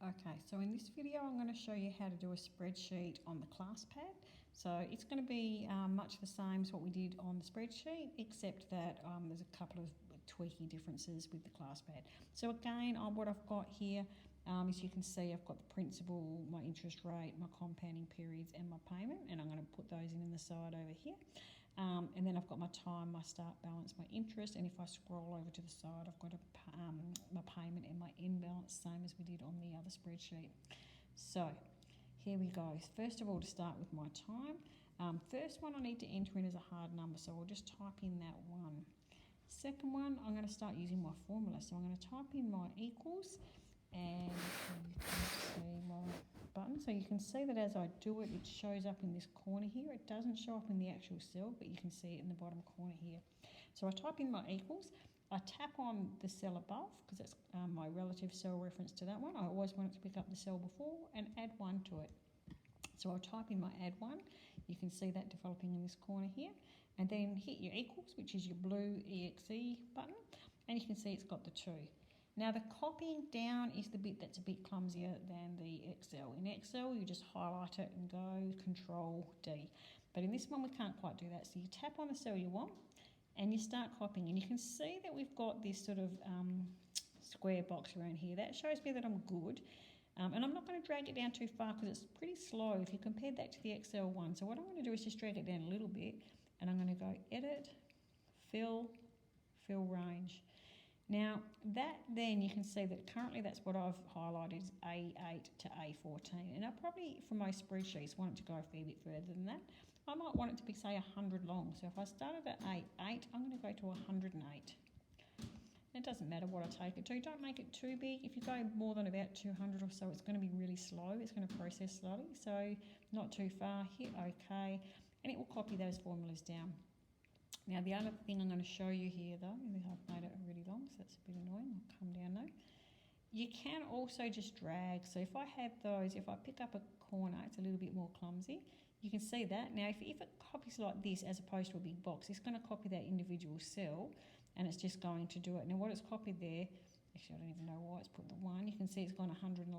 Okay, so in this video I'm going to show you how to do a spreadsheet on the class pad. So it's going to be much the same as what we did on the spreadsheet, except that there's a couple of tweaky differences with the class pad. So again, what I've got here, as you can see, I've got the principal, my interest rate, my compounding periods and my payment, and I'm going to put those in the side over here. And then I've got my time, my start balance, my interest, and if I scroll over to the side, I've got my payment and my end balance, same as we did on the other spreadsheet. So here we go. First of all, to start with my time, first one I need to enter in as a hard number, so I'll just type in that one. Second one, I'm going to start using my formula, so I'm going to type in my equals, and you can see my button. So you can see that as I do it, it shows up in this corner here. It doesn't show up in the actual cell, but you can see it in the bottom corner here. So I type in my equals. I tap on the cell above because that's my relative cell reference to that one. I always want it to pick up the cell before and add 1 to it. So I'll type in my add 1. You can see that developing in this corner here. And then hit your equals, which is your blue EXE button. And you can see it's got the 2. Now the copying down is the bit that's a bit clumsier than the Excel. In Excel you just highlight it and go Control D. But in this one we can't quite do that. So you tap on the cell you want and you start copying. And you can see that we've got this sort of square box around here. That shows me that I'm good. And I'm not going to drag it down too far because it's pretty slow if you compare that to the Excel one. So what I'm going to do is just drag it down a little bit and I'm going to go Edit, Fill Range. Now that then you can see that currently that's what I've highlighted is A8 to A14, and I probably for most spreadsheets want it to go a fair bit further than that. I might want it to be say 100 long, so if I started at A8 I'm going to go to 108. It doesn't matter what I take it to, don't make it too big. If you go more than about 200 or so it's going to be really slow, it's going to process slowly, so not too far. Hit OK and it will copy those formulas down. Now the other thing I'm going to show you here though, I've made it really long so that's a bit annoying, I'll come down now. You can also just drag, so if I have those, if I pick up a corner it's a little bit more clumsy. You can see that. Now if it copies like this as opposed to a big box, it's going to copy that individual cell and it's just going to do it. Now what it's copied there, actually I don't even know why it's put the 1, you can see it's gone 111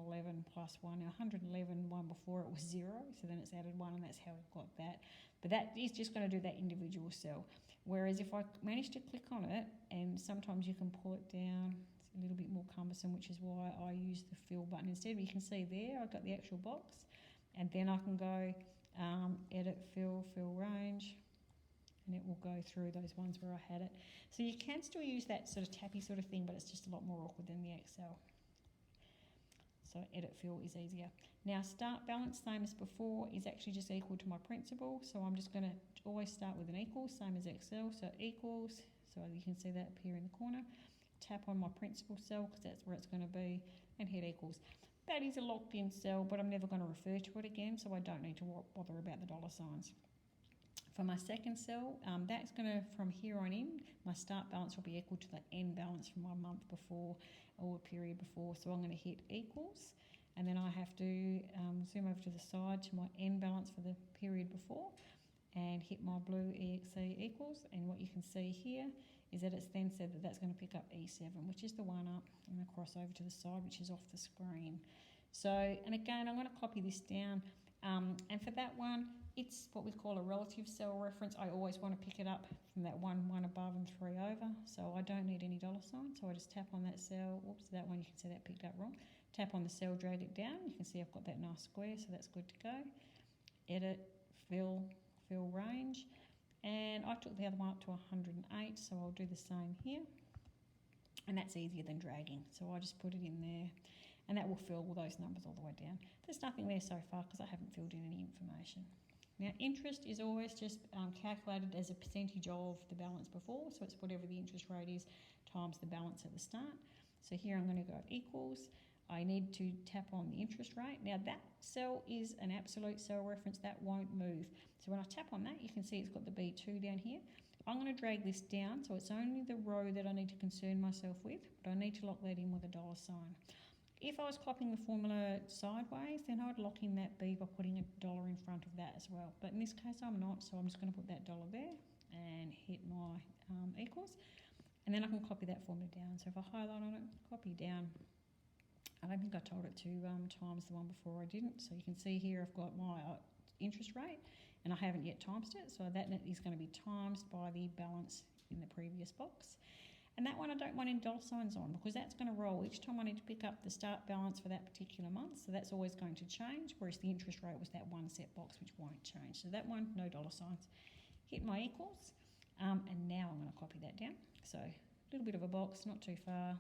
plus 1. Now 111, one before it was 0, so then it's added 1 and that's how we've got that. But that is just going to do that individual cell. Whereas if I manage to click on it, and sometimes you can pull it down, it's a little bit more cumbersome, which is why I use the fill button instead. But you can see there I've got the actual box, and then I can go Edit, Fill Range, and it will go through those ones where I had it. So you can still use that sort of tappy sort of thing, but it's just a lot more awkward than the Excel. So Edit Fill is easier. Now start balance, same as before, is actually just equal to my principal. So I'm just going to always start with an equal, same as Excel. So equals, so you can see that appear in the corner. Tap on my principal cell because that's where it's going to be, and hit equals. That is a locked in cell, but I'm never going to refer to it again, so I don't need to bother about the dollar signs. For my second cell, that's going to, from here on in, my start balance will be equal to the end balance from my month before or period before. So I'm going to hit equals, and then I have to zoom over to the side to my end balance for the period before and hit my blue EXE equals. And what you can see here is that it's then said that that's going to pick up E7, which is the one up. I'm going to cross over to the side, which is off the screen. So, and again, I'm going to copy this down. And for that one, it's what we call a relative cell reference. I always want to pick it up from that one above and 3 over. So I don't need any dollar sign. So I just tap on that cell. Whoops, that one you can see that picked up wrong. Tap on the cell, drag it down. You can see I've got that nice square, so that's good to go. Edit, fill range. And I took the other one up to 108, so I'll do the same here. And that's easier than dragging. So I just put it in there. And that will fill all those numbers all the way down. There's nothing there so far because I haven't filled in any information. Now interest is always just calculated as a percentage of the balance before, so it's whatever the interest rate is times the balance at the start. So here I'm going to go equals. I need to tap on the interest rate. Now that cell is an absolute cell reference, that won't move. So when I tap on that, you can see it's got the B2 down here. I'm going to drag this down, so it's only the row that I need to concern myself with, but I need to lock that in with a dollar sign. If I was copying the formula sideways, then I'd lock in that B by putting a dollar in front of that as well. But in this case, I'm not, so I'm just going to put that dollar there and hit my equals. And then I can copy that formula down. So if I highlight on it, copy down, I don't think I told it to times the one before I didn't. So you can see here I've got my interest rate and I haven't yet times it. So that is going to be times by the balance in the previous box. And that one I don't want any dollar signs on because that's going to roll. Each time I need to pick up the start balance for that particular month. So that's always going to change, whereas the interest rate was that one set box which won't change. So that one, no dollar signs. Hit my equals. And now I'm going to copy that down. So a little bit of a box, not too far.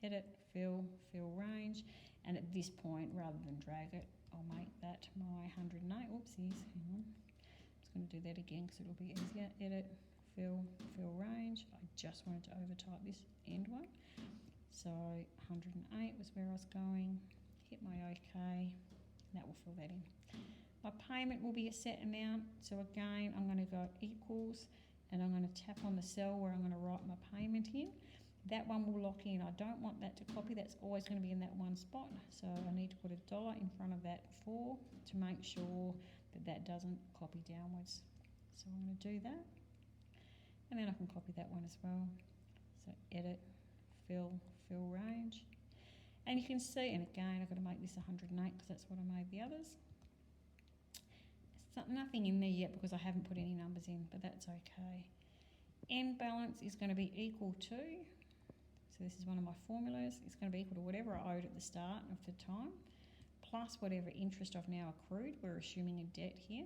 Edit, fill range. And at this point, rather than drag it, I'll make that my 108. Oopsies, hang on. I'm just going to do that again because it'll be easier. Edit, fill range. I just wanted to overtype this end one. So 108 was where I was going. Hit my OK. And that will fill that in. My payment will be a set amount. So again, I'm going to go equals. And I'm going to tap on the cell where I'm going to write my payment in. That one will lock in. I don't want that to copy. That's always going to be in that one spot. So I need to put a dollar in front of that 4 to make sure that that doesn't copy downwards. So I'm going to do that. And then I can copy that one as well. So edit, fill range. And you can see, and again, I've got to make this 108 because that's what I made the others. Nothing in there yet because I haven't put any numbers in, but that's okay. End balance is going to be equal to, so this is one of my formulas, it's going to be equal to whatever I owed at the start of the time, plus whatever interest I've now accrued. We're assuming a debt here.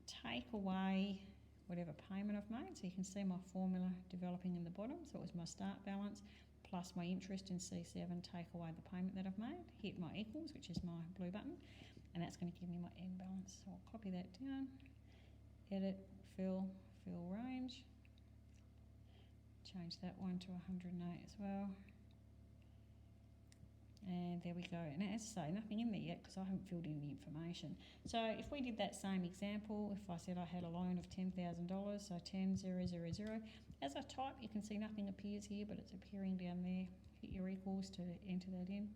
Take away whatever payment I've made. So you can see my formula developing in the bottom. So it was my start balance plus my interest in C7, take away the payment that I've made, hit my equals, which is my blue button. And that's going to give me my end balance. So I'll copy that down, edit, fill range, change that one to 108 as well. And there we go. And as I say, nothing in there yet because I haven't filled in the information. So if we did that same example, if I said I had a loan of $10,000, so 10,000, as I type, you can see nothing appears here, but it's appearing down there. Hit your equals to enter that in.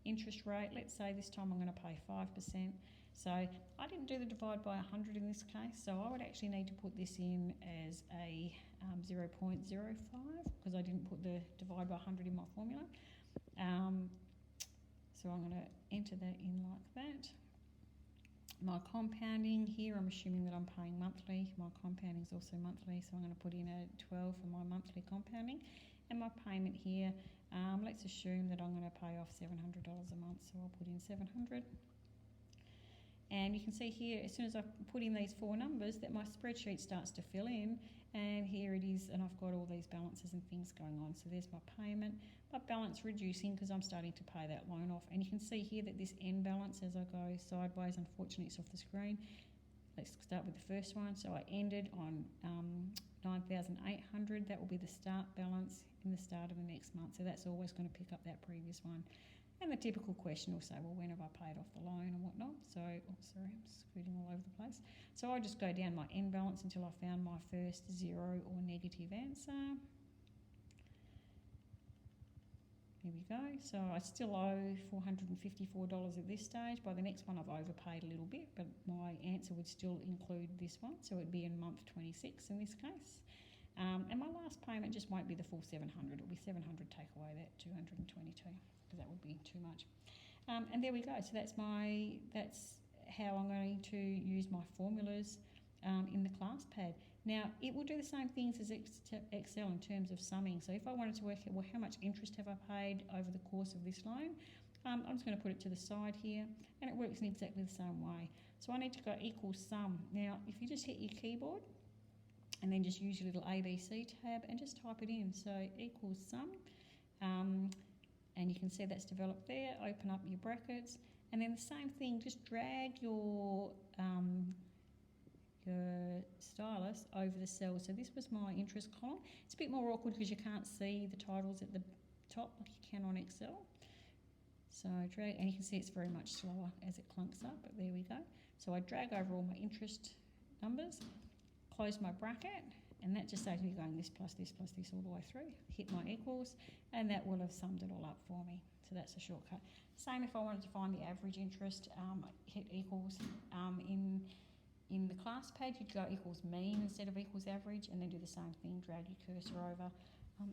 Interest rate, let's say this time I'm going to pay 5%. So I didn't do the divide by 100 in this case, so I would actually need to put this in as a 0.05 because I didn't put the divide by 100 in my formula. So I'm going to enter that in like that. My compounding here, I'm assuming that I'm paying monthly. My compounding is also monthly, so I'm going to put in a 12 for my monthly compounding. And my payment here, let's assume that I'm going to pay off $700 a month, so I'll put in 700. And you can see here, as soon as I put in these 4 numbers, that my spreadsheet starts to fill in, and here it is, and I've got all these balances and things going on. So there's my payment, my balance reducing because I'm starting to pay that loan off. And you can see here that this end balance, as I go sideways, unfortunately it's off the screen. Let's start with the first one. So I ended on 9,800. That will be the start balance in the start of the next month. So that's always going to pick up that previous one. And the typical question will say, well, when have I paid off the loan and whatnot? So, sorry, I'm scooting all over the place. So I just go down my end balance until I found my first zero or negative answer. Here we go. So I still owe $454 at this stage. By the next one, I've overpaid a little bit, but my answer would still include this one. So it'd be in month 26 in this case. And my last payment just won't be the full 700. It'll be 700 take away that 222 because that would be too much. And there we go. So that's how I'm going to use my formulas in the class pad. Now, it will do the same things as Excel in terms of summing. So if I wanted to work out, well, how much interest have I paid over the course of this loan, I'm just going to put it to the side here, and it works in exactly the same way. So I need to go equals sum. Now, if you just hit your keyboard and then just use your little ABC tab and just type it in. So equals sum, and you can see that's developed there. Open up your brackets, and then the same thing, just drag your stylus over the cell. So this was my interest column. It's a bit more awkward because you can't see the titles at the top like you can on Excel. So drag, and you can see it's very much slower as it clunks up, but there we go. So I drag over all my interest numbers, close my bracket, and that just saves me going this plus this plus this all the way through. Hit my equals, and that will have summed it all up for me. So that's a shortcut. Same if I wanted to find the average interest, hit equals. In the class page, you'd go equals mean instead of equals average, and then do the same thing, drag your cursor over.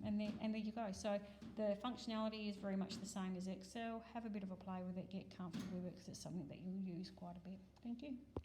And there you go. So the functionality is very much the same as Excel. Have a bit of a play with it, get comfortable with it because it's something that you'll use quite a bit. Thank you.